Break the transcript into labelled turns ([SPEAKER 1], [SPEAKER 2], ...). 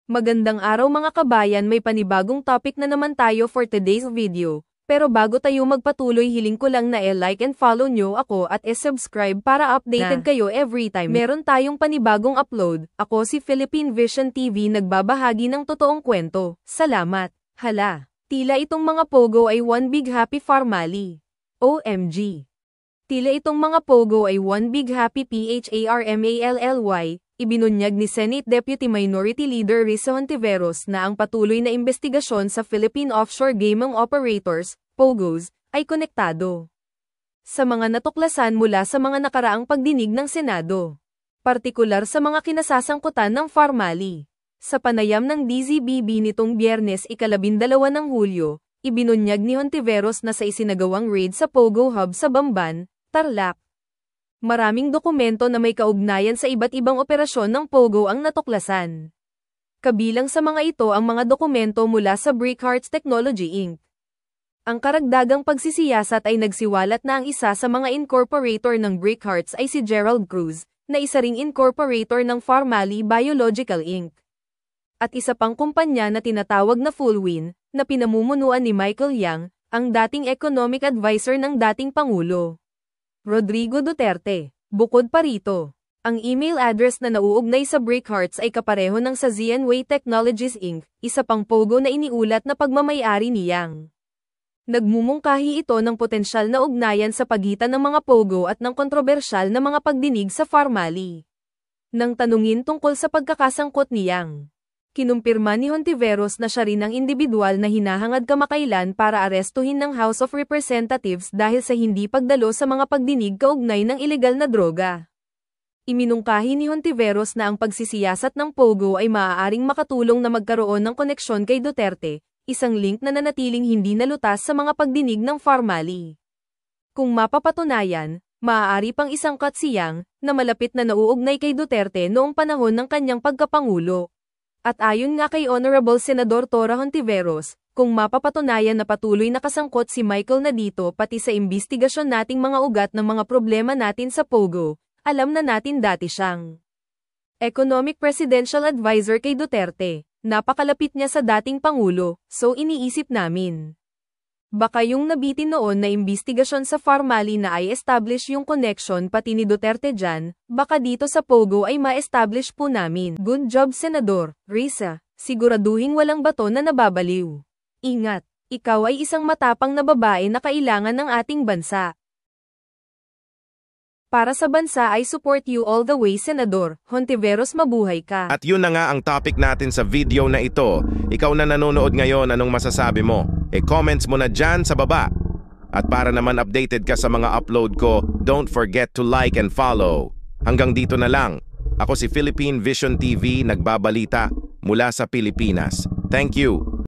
[SPEAKER 1] Magandang araw mga kabayan, may panibagong topic na naman tayo for today's video. Pero bago tayo magpatuloy, hiling ko lang na like and follow nyo ako at subscribe para updated kayo every time meron tayong panibagong upload. Ako si Philippine Vision TV, nagbabahagi ng totoong kwento. Salamat. Hala, tila itong mga pogo ay one big happy Farmally. OMG. Tila itong mga pogo ay one big happy PHARMALLY. Ibinunyag ni Senate Deputy Minority Leader Risa Hontiveros na ang patuloy na investigasyon sa Philippine Offshore Gaming Operators, POGOs, ay konektado sa mga natuklasan mula sa mga nakaraang pagdinig ng Senado. Partikular sa mga kinasasangkutan ng Farmally. Sa panayam ng DZBB nitong Biyernes 12 ng Hulyo, ibinunyag ni Hontiveros na sa isinagawang raid sa POGO Hub sa Bamban, Tarlac, maraming dokumento na may kaugnayan sa iba't ibang operasyon ng POGO ang natuklasan. Kabilang sa mga ito ang mga dokumento mula sa Brickhearts Technology Inc. Ang karagdagang pagsisiyasat ay nagsiwalat na ang isa sa mga incorporator ng Brickhearts ay si Gerald Cruz, na isa ring incorporator ng Farmally Biological Inc. At isa pang kumpanya na tinatawag na Fullwin, na pinamumunuan ni Michael Yang, ang dating economic advisor ng dating Pangulo Rodrigo Duterte. Bukod pa rito, ang email address na nauugnay sa Brickhearts ay kapareho ng sa Zianwei Technologies Inc., isa pang POGO na iniulat na pagmamayari ni Yang. Nagmumungkahi ito ng potensyal na ugnayan sa pagitan ng mga POGO at ng kontrobersyal na mga pagdinig sa Farmally. Nang tanungin tungkol sa pagkakasangkot ni Yang, kinumpirma ni Hontiveros na siya rin ang individual na hinahangad kamakailan para arestuhin ng House of Representatives dahil sa hindi pagdalo sa mga pagdinig kaugnay ng ilegal na droga. Iminungkahi ni Hontiveros na ang pagsisiyasat ng POGO ay maaaring makatulong na magkaroon ng koneksyon kay Duterte, isang link na nanatiling hindi nalutas sa mga pagdinig ng Farmally. Kung mapapatunayan, maaari pang isangkat si Yang, na malapit na nauugnay kay Duterte noong panahon ng kanyang pagkapangulo. At ayon nga kay Honorable Senador Tora Hontiveros, kung mapapatunayan na patuloy nakasangkot si Michael na dito pati sa imbestigasyon nating mga ugat ng mga problema natin sa POGO, alam na natin dati siyang Economic Presidential Advisor kay Duterte, napakalapit niya sa dating Pangulo, so iniisip namin. Baka yung nabitin noon na imbestigasyon sa Farmally na ay establish yung connection pati ni Duterte dyan, baka dito sa POGO ay ma-establish po namin. Good job Senador Risa, siguraduhin walang bato na nababaliw. Ingat, ikaw ay isang matapang na babae na kailangan ng ating bansa. Para sa bansa ay support you all the way Senador Hontiveros, mabuhay ka.
[SPEAKER 2] At yun na nga ang topic natin sa video na ito. Ikaw na nanonood ngayon, anong masasabi mo? Comments mo na dyan sa baba. At para naman updated ka sa mga upload ko, don't forget to like and follow. Hanggang dito na lang. Ako si Philippine Vision TV, nagbabalita mula sa Pilipinas. Thank you.